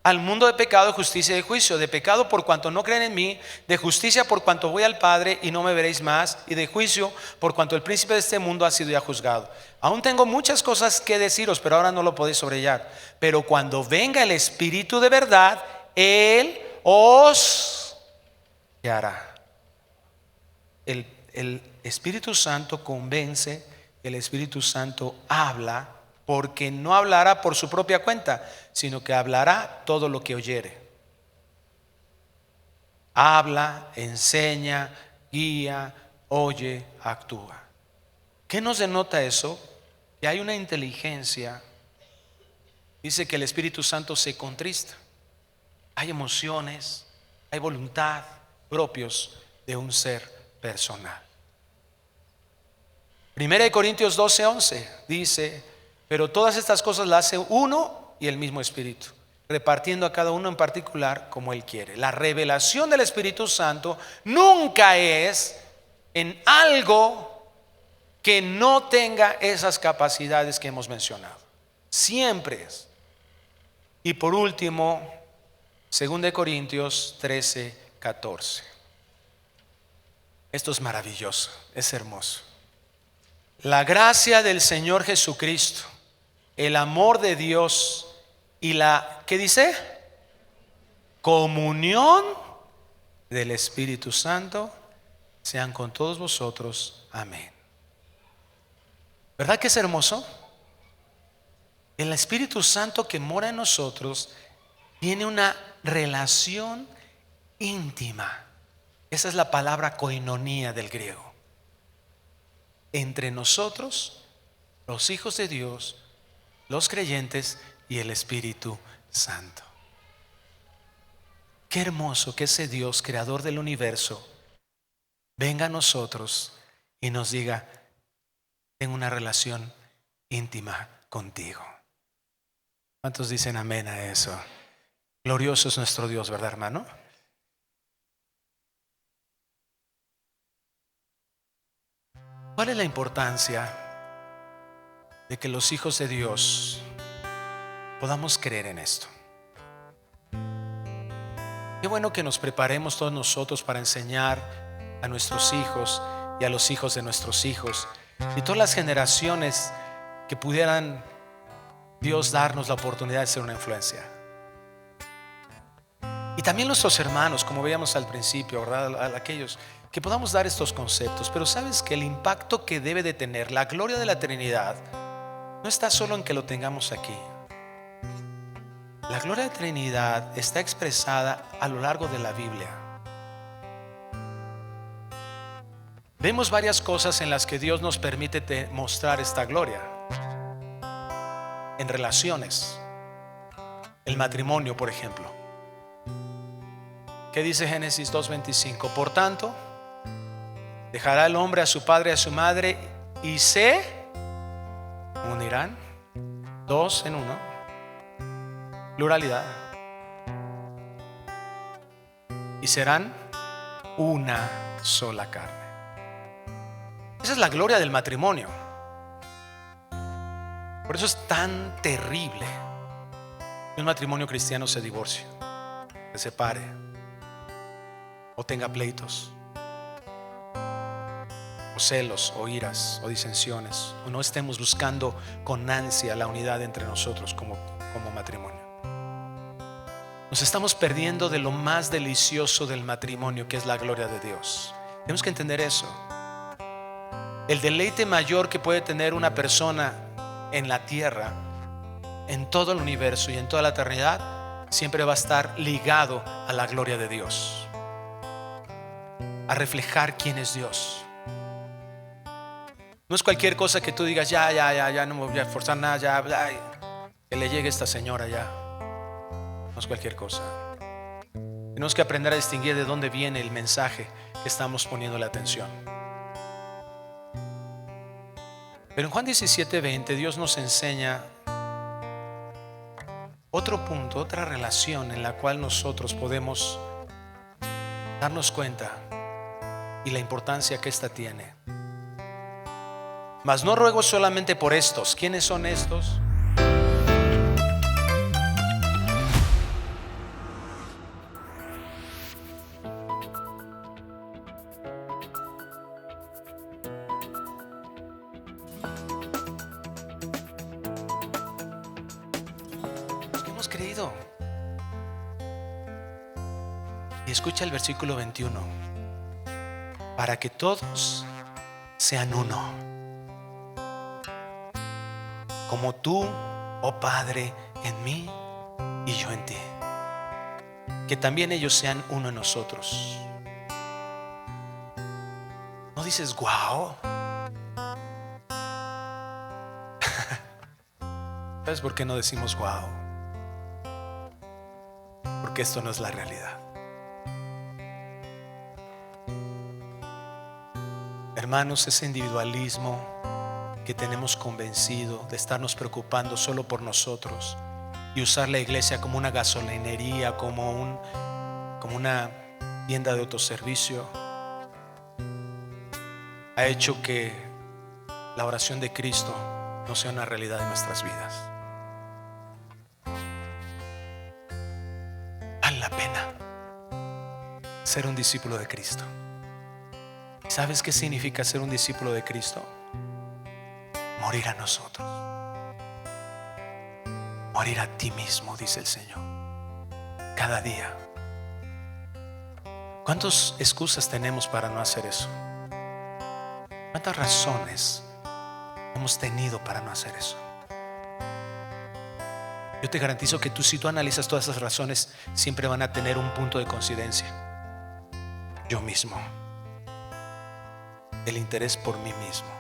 al mundo de pecado, de justicia y de juicio. De pecado por cuanto no creen en mí, de justicia por cuanto voy al Padre y no me veréis más, y de juicio por cuanto el príncipe de este mundo ha sido ya juzgado. Aún tengo muchas cosas que deciros, pero ahora no lo podéis sobrellevar. Pero cuando venga el Espíritu de verdad, Él os guiará. El Espíritu Santo convence, el Espíritu Santo habla, porque no hablará por su propia cuenta, sino que hablará todo lo que oyere. Habla, enseña, guía, oye, actúa. ¿Qué nos denota eso? Que hay una inteligencia. Dice que el Espíritu Santo se contrista. Hay emociones, hay voluntad propios de un ser personal. 1 Corintios 12:11 dice: pero todas estas cosas las hace uno y el mismo Espíritu, repartiendo a cada uno en particular como Él quiere. La revelación del Espíritu Santo nunca es en algo que no tenga esas capacidades que hemos mencionado. Siempre es. Y por último, 2 Corintios 13:14. Esto es maravilloso, es hermoso. La gracia del Señor Jesucristo, el amor de Dios y ¿qué dice? Comunión del Espíritu Santo sean con todos vosotros. Amén. ¿Verdad que es hermoso? El Espíritu Santo que mora en nosotros tiene una relación íntima. Esa es la palabra koinonía del griego. Entre nosotros, los hijos de Dios, los creyentes y el Espíritu Santo. Qué hermoso que ese Dios, creador del universo, venga a nosotros y nos diga: tengo una relación íntima contigo. ¿Cuántos dicen amén a eso? Glorioso es nuestro Dios, ¿verdad, hermano? ¿Cuál es la importancia de que los hijos de Dios podamos creer en esto? Qué bueno que nos preparemos todos nosotros para enseñar a nuestros hijos y a los hijos de nuestros hijos y todas las generaciones que pudieran Dios darnos la oportunidad de ser una influencia. Y también nuestros hermanos, como veíamos al principio, ¿verdad? A aquellos que podamos dar estos conceptos. Pero sabes que el impacto que debe de tener la gloria de la Trinidad no está solo en que lo tengamos aquí. La gloria de la Trinidad está expresada a lo largo de la Biblia. Vemos varias cosas en las que Dios nos permite mostrar esta gloria. En relaciones, el matrimonio, por ejemplo. ¿Qué dice Génesis 2:25? Por tanto, dejará el hombre a su padre y a su madre y se unirán, dos en uno. Pluralidad. Y serán una sola carne. Esa es la gloria del matrimonio. Por eso es tan terrible que un matrimonio cristiano se divorcie, se separe o tenga pleitos, o celos, o iras, o disensiones, o no estemos buscando con ansia la unidad entre nosotros como matrimonio. Nos estamos perdiendo de lo más delicioso del matrimonio, que es la gloria de Dios. Tenemos que entender eso. El deleite mayor que puede tener una persona en la tierra, en todo el universo y en toda la eternidad, siempre va a estar ligado a la gloria de Dios, a reflejar quién es Dios. No es cualquier cosa que tú digas, ya no me voy a esforzar nada, que le llegue esta señora ya. No es cualquier cosa. Tenemos que aprender a distinguir de dónde viene el mensaje que estamos poniendo la atención. Pero en Juan 17:20 Dios nos enseña otro punto, otra relación en la cual nosotros podemos darnos cuenta y la importancia que esta tiene. Mas no ruego solamente por estos. ¿Quiénes son estos? Creído. Y escucha el versículo 21: para que todos sean uno, como tú, oh Padre, en mí y yo en ti, que también ellos sean uno en nosotros. ¿No dices wow? ¿Sabes por qué no decimos wow? Porque esto no es la realidad. Hermanos, ese individualismo que tenemos convencido de estarnos preocupando solo por nosotros y usar la iglesia como una gasolinería, como una tienda de autoservicio, ha hecho que la oración de Cristo no sea una realidad en nuestras vidas. Vale la pena ser un discípulo de Cristo. ¿Sabes qué significa ser un discípulo de Cristo? Morir a nosotros, morir a ti mismo, dice el Señor, cada día. ¿Cuántas excusas tenemos para no hacer eso? ¿Cuántas razones hemos tenido para no hacer eso? Yo te garantizo que si tú analizas todas esas razones, siempre van a tener un punto de coincidencia. Yo mismo, el interés por mí mismo,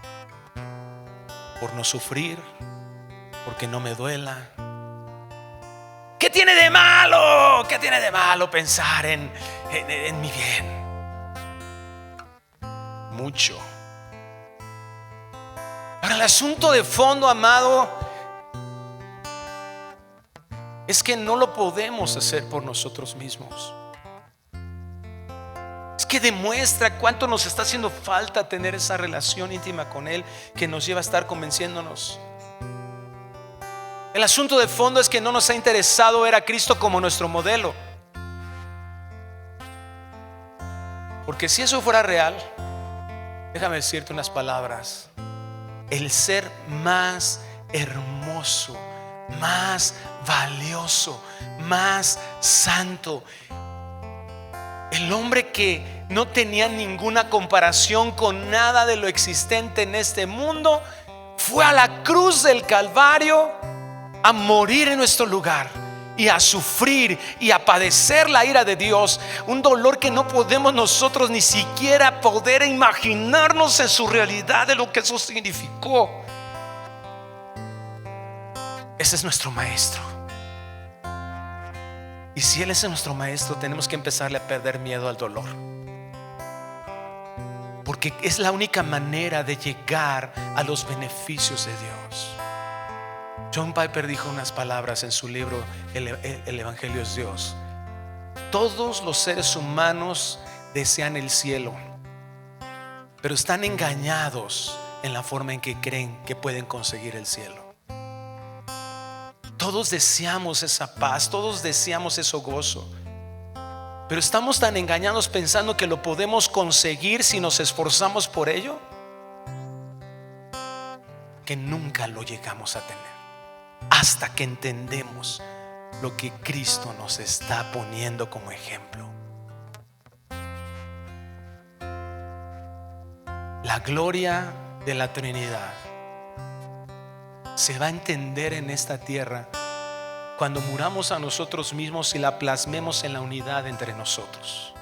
por no sufrir, porque no me duela. ¿Qué tiene de malo? ¿Qué tiene de malo pensar en mi bien? Mucho. Ahora, el asunto de fondo, amado, es que no lo podemos hacer por nosotros mismos. Es que demuestra cuánto nos está haciendo falta tener esa relación íntima con Él, que nos lleva a estar convenciéndonos. El asunto de fondo es que no nos ha interesado ver a Cristo como nuestro modelo. Porque si eso fuera real, déjame decirte unas palabras: el ser más hermoso, más valioso, más santo, el hombre que no tenía ninguna comparación con nada de lo existente en este mundo, fue a la cruz del Calvario a morir en nuestro lugar y a sufrir y a padecer la ira de Dios, un dolor que no podemos nosotros ni siquiera poder imaginarnos en su realidad de lo que eso significó. Ese es nuestro maestro. Y si Él es nuestro maestro, tenemos que empezarle a perder miedo al dolor, porque es la única manera de llegar a los beneficios de Dios. John Piper dijo unas palabras en su libro El Evangelio es Dios: todos los seres humanos desean el cielo, pero están engañados en la forma en que creen que pueden conseguir el cielo. Todos deseamos esa paz, todos deseamos ese gozo, pero estamos tan engañados pensando que lo podemos conseguir si nos esforzamos por ello, que nunca lo llegamos a tener hasta que entendemos lo que Cristo nos está poniendo como ejemplo. La gloria de la Trinidad se va a entender en esta tierra cuando muramos a nosotros mismos y la plasmemos en la unidad entre nosotros.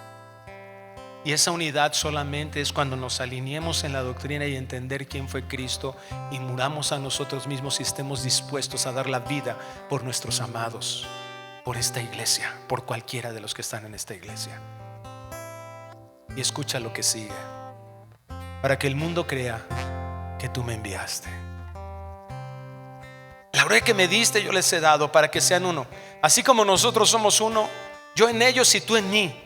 Y esa unidad solamente es cuando nos alineemos en la doctrina y entender quién fue Cristo, y muramos a nosotros mismos y estemos dispuestos a dar la vida por nuestros amados, por esta iglesia, por cualquiera de los que están en esta iglesia. Y escucha lo que sigue: para que el mundo crea que tú me enviaste. La gloria que me diste yo les he dado, para que sean uno, así como nosotros somos uno, yo en ellos y tú en mí,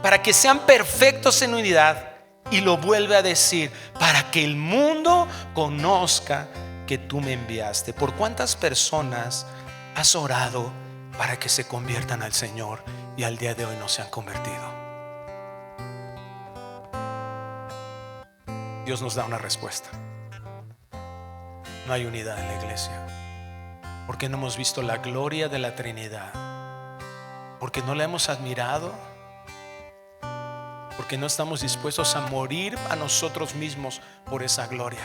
para que sean perfectos en unidad. Y lo vuelve a decir: para que el mundo conozca que tú me enviaste. ¿Por cuántas personas has orado para que se conviertan al Señor y al día de hoy no se han convertido? Dios nos da una respuesta: no hay unidad en la iglesia, porque no hemos visto la gloria de la Trinidad, porque no la hemos admirado, porque no estamos dispuestos a morir a nosotros mismos por esa gloria.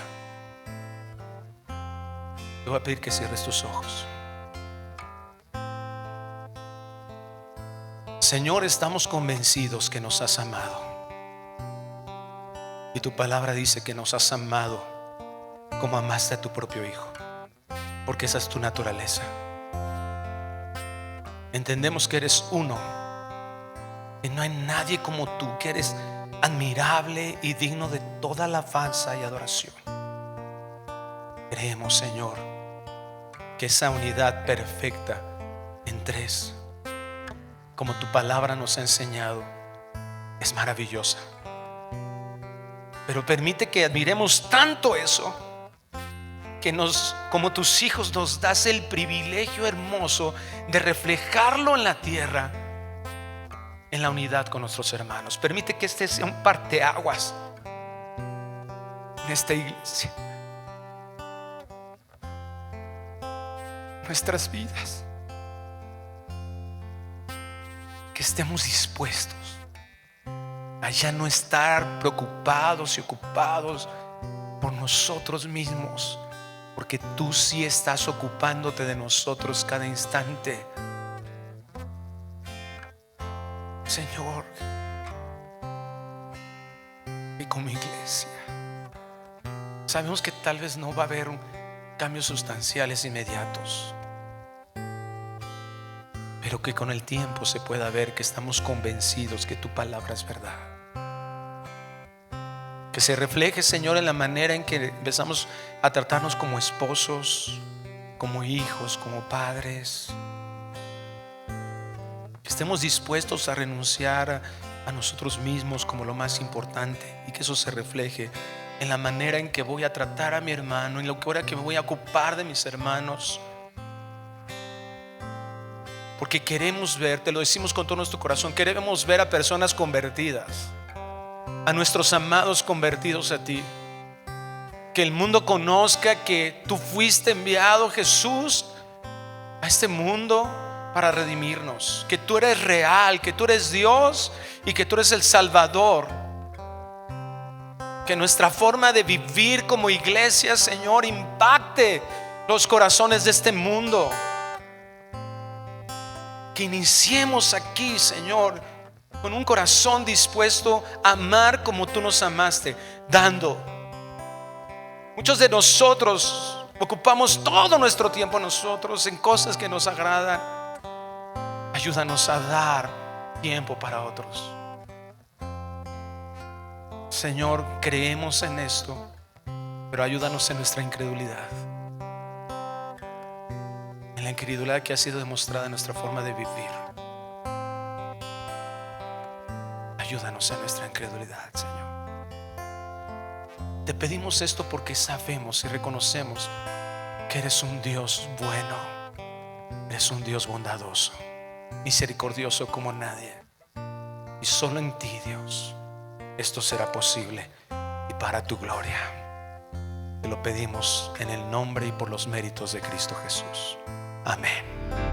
Te voy a pedir que cierres tus ojos. Señor, estamos convencidos que nos has amado, y tu palabra dice que nos has amado como amaste a tu propio Hijo, porque esa es tu naturaleza. Entendemos que eres uno, que no hay nadie como tú, que eres admirable y digno de toda alabanza y adoración. Creemos, Señor, que esa unidad perfecta en tres, como tu palabra nos ha enseñado, es maravillosa. Pero permite que admiremos tanto eso, que como tus hijos, nos das el privilegio hermoso de reflejarlo en la tierra, en la unidad con nuestros hermanos. Permite que este sea un parteaguas en esta iglesia, nuestras vidas, que estemos dispuestos a ya no estar preocupados y ocupados por nosotros mismos, porque tú sí estás ocupándote de nosotros cada instante. Señor, y como iglesia sabemos que tal vez no va a haber cambios sustanciales inmediatos, pero que con el tiempo se pueda ver que estamos convencidos que tu palabra es verdad. Que se refleje, Señor, en la manera en que empezamos a tratarnos como esposos, como hijos, como padres. Que estemos dispuestos a renunciar a nosotros mismos como lo más importante, y que eso se refleje en la manera en que voy a tratar a mi hermano, en la hora que me voy a ocupar de mis hermanos. Porque queremos ver, te lo decimos con todo nuestro corazón, queremos ver a personas convertidas, a nuestros amados convertidos a ti. Que el mundo conozca que tú fuiste enviado, Jesús, a este mundo para redimirnos, que tú eres real, que tú eres Dios y que tú eres el Salvador. Que nuestra forma de vivir como iglesia, Señor, impacte los corazones de este mundo. Que iniciemos aquí, Señor, con un corazón dispuesto a amar como tú nos amaste, dando. Muchos de nosotros ocupamos todo nuestro tiempo nosotros en cosas que nos agradan. Ayúdanos a dar tiempo para otros. Señor, creemos en esto, pero ayúdanos en nuestra incredulidad, en la incredulidad que ha sido demostrada en nuestra forma de vivir. Ayúdanos en nuestra incredulidad, Señor. Te pedimos esto porque sabemos y reconocemos que eres un Dios bueno, eres un Dios bondadoso, misericordioso como nadie. Y solo en ti, Dios, esto será posible y para tu gloria. Te lo pedimos en el nombre y por los méritos de Cristo Jesús. Amén.